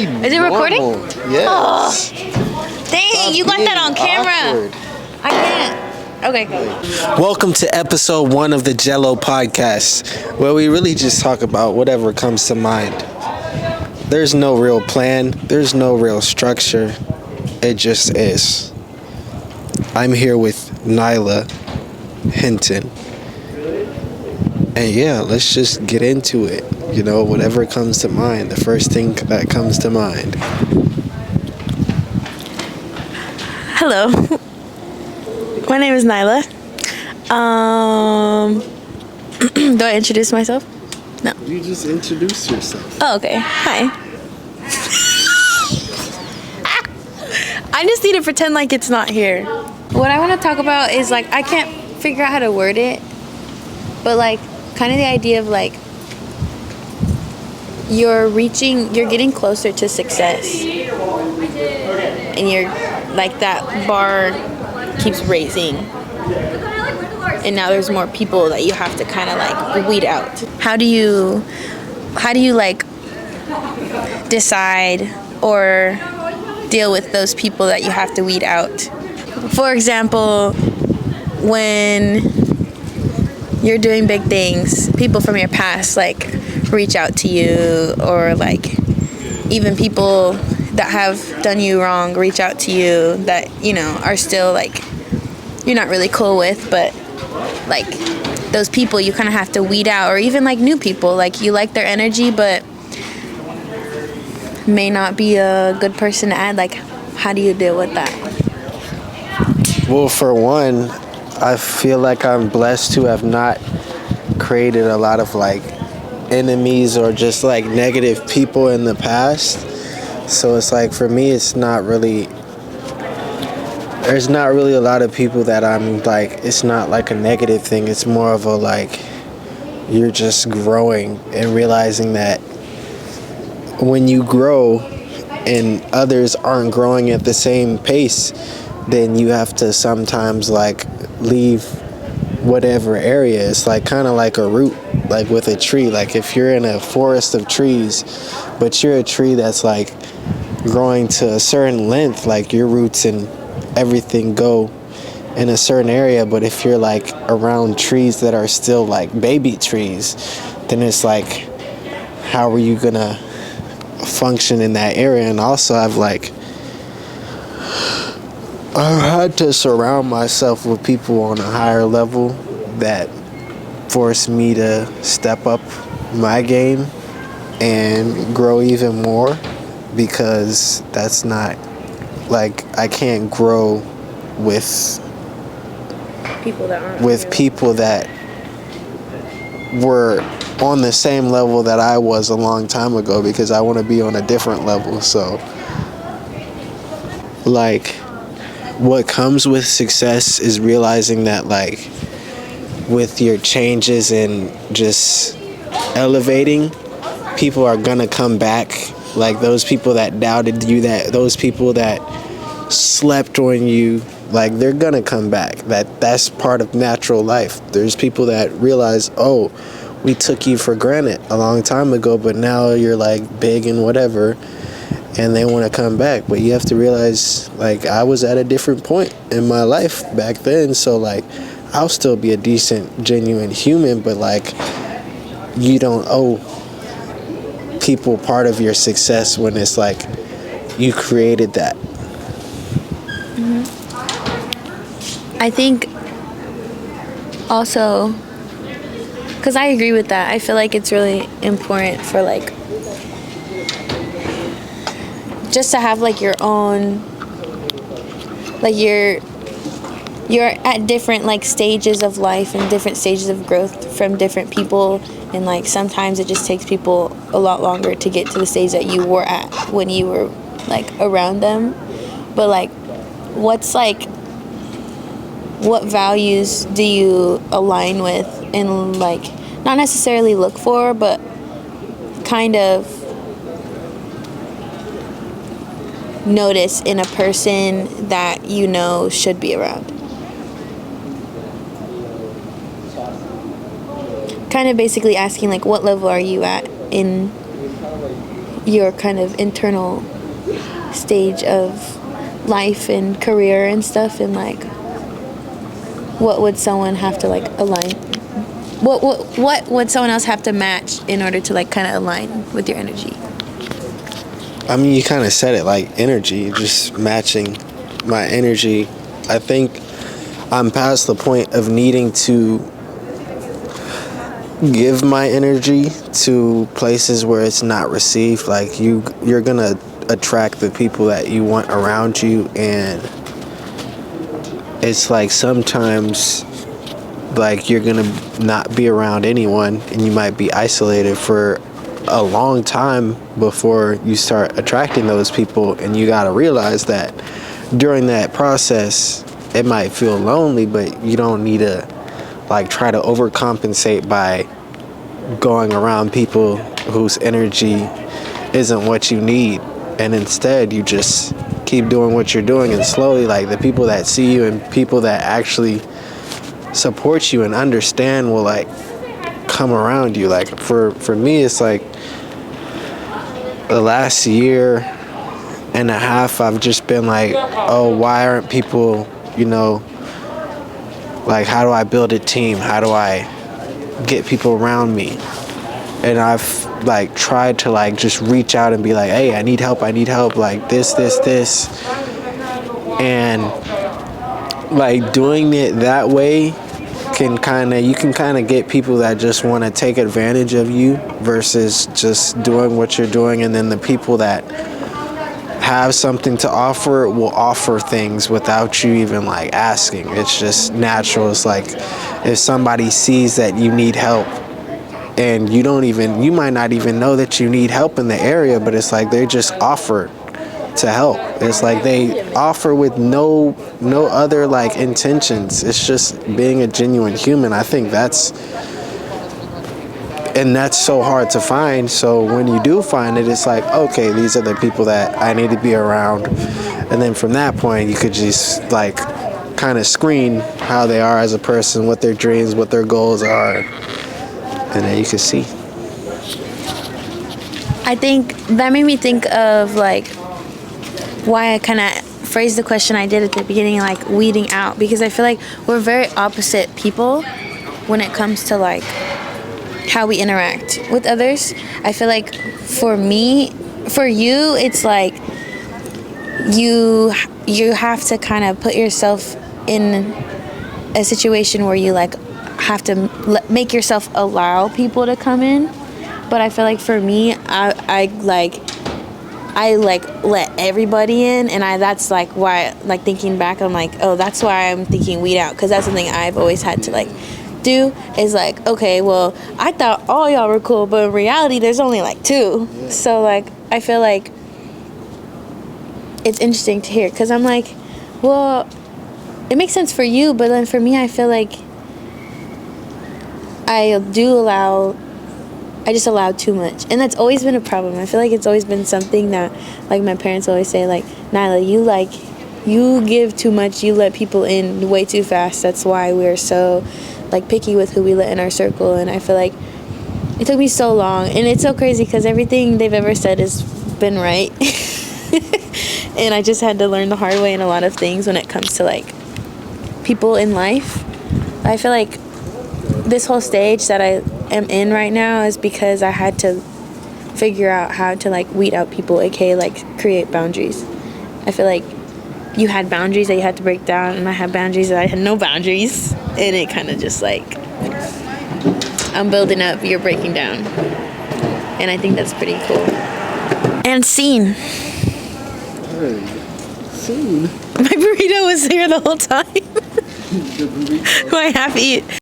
Be Is it recording? Yes. Oh, dang, you got that on camera. Awkward. I can't. Okay. Welcome to episode 1 of the Jello podcast, where we really just talk about whatever comes to mind. There's no real plan. There's no real structure. It just is. I'm here with Nyla Hinton. And yeah, let's just get into it. You know, whatever comes to mind, the first thing that comes to mind. Hello. My name is Nyla. Do I introduce myself? No. You just introduce yourself. Oh, okay. Hi. I just need to pretend like it's not here. What I want to talk about is, like, I can't figure out how to word it, but, like, kind of the idea of, like, you're getting closer to success, and you're, like, that bar keeps raising, and now there's more people that you have to kind of, like, weed out. How do you like, decide or deal with those people that you have to weed out? For example, when you're doing big things, people from your past, like, reach out to you, or, like, even people that have done you wrong reach out to you that, you know, are still, like, you're not really cool with, but, like, those people you kind of have to weed out. Or even, like, new people, like, you like their energy but may not be a good person to add. Like, how do you deal with that? Well, for one, I feel like I'm blessed to have not created a lot of, like, enemies or just, like, negative people in the past. So it's like, for me, there's not really a lot of people that I'm like, it's not like a negative thing. It's more of a, like, you're just growing and realizing that when you grow and others aren't growing at the same pace, then you have to sometimes, like, leave whatever area. It's like kind of like a root, like with a tree. Like, if you're in a forest of trees, but you're a tree that's, like, growing to a certain length, like, your roots and everything go in a certain area. But if you're, like, around trees that are still, like, baby trees, then it's like, how are you gonna function in that area? And also, I've had to surround myself with people on a higher level that force me to step up my game and grow even more, because that's not, like, I can't grow with people that were on the same level that I was a long time ago, because I want to be on a different level. So, like, what comes with success is realizing that, like, with your changes and just elevating, people are gonna come back. Like, those people that doubted you, that those people that slept on you, like, they're gonna come back. That's part of natural life. There's people that realize, oh, we took you for granted a long time ago, but now you're, like, big and whatever, and they want to come back. But you have to realize, like, I was at a different point in my life back then, so, like, I'll still be a decent, genuine human, but, like, you don't owe people part of your success when it's like you created that. Mm-hmm. I think also, because I agree with that, I feel like it's really important for, like, just to have, like, your own, like, you're at different, like, stages of life and different stages of growth from different people, and, like, sometimes it just takes people a lot longer to get to the stage that you were at when you were, like, around them. But, like, what values do you align with and, like, not necessarily look for, but kind of notice in a person that you know should be around? Kind of basically asking, like, what level are you at in your kind of internal stage of life and career and stuff, and like what would someone have to like align, what would someone else have to match in order to like kind of align with your energy? I mean, you kind of said it, like energy, just matching my energy. I think I'm past the point of needing to give my energy to places where it's not received. Like you're gonna attract the people that you want around you, and it's like sometimes like you're gonna not be around anyone and you might be isolated for a long time before you start attracting those people, and you gotta realize that during that process it might feel lonely, but you don't need to like try to overcompensate by going around people whose energy isn't what you need, and instead you just keep doing what you're doing, and slowly like the people that see you and people that actually support you and understand will like come around you. Like for me, it's like the last year and a half I've just been like, oh, why aren't people, you know, like how do I build a team, how do I get people around me? And I've like tried to like just reach out and be like, hey, I need help, like this, and like doing it that way you can kind of get people that just want to take advantage of you versus just doing what you're doing. And then the people that have something to offer will offer things without you even like asking. It's just natural. It's like if somebody sees that you need help and you might not even know that you need help in the area, but it's like they just offer to help. It's like they offer with no other like intentions. It's just being a genuine human. I think that's so hard to find. So when you do find it, it's like, okay, these are the people that I need to be around. And then from that point, you could just like kind of screen how they are as a person, what their dreams, what their goals are, and then you can see. I think that made me think of like why I kind of phrased the question I did at the beginning, like weeding out, because I feel like we're very opposite people when it comes to like how we interact with others. I feel like for you, it's like you have to kind of put yourself in a situation where you like have to make yourself allow people to come in. But I feel like for me, I let everybody in, and that's like why, like thinking back, I'm like, oh, that's why I'm thinking weed out, because that's something I've always had to like do, is like, okay, well, I thought all y'all were cool, but in reality there's only like two. Yeah. So like I feel like it's interesting to hear, because I'm like, well, it makes sense for you, but then for me, I feel like I just allow too much, and that's always been a problem. I feel like it's always been something that, like, my parents always say, like, Nyla, you give too much, you let people in way too fast. That's why we're so, like, picky with who we let in our circle. And I feel like it took me so long, and it's so crazy because everything they've ever said has been right. And I just had to learn the hard way in a lot of things when it comes to, like, people in life. I feel like this whole stage that I am in right now is because I had to figure out how to like weed out people, aka like create boundaries. I feel like you had boundaries that you had to break down, and I had boundaries that I had no boundaries, and it kind of just like, I'm building up, you're breaking down, and I think that's pretty cool. And scene. Hey, scene. My burrito was here the whole time. My half eat.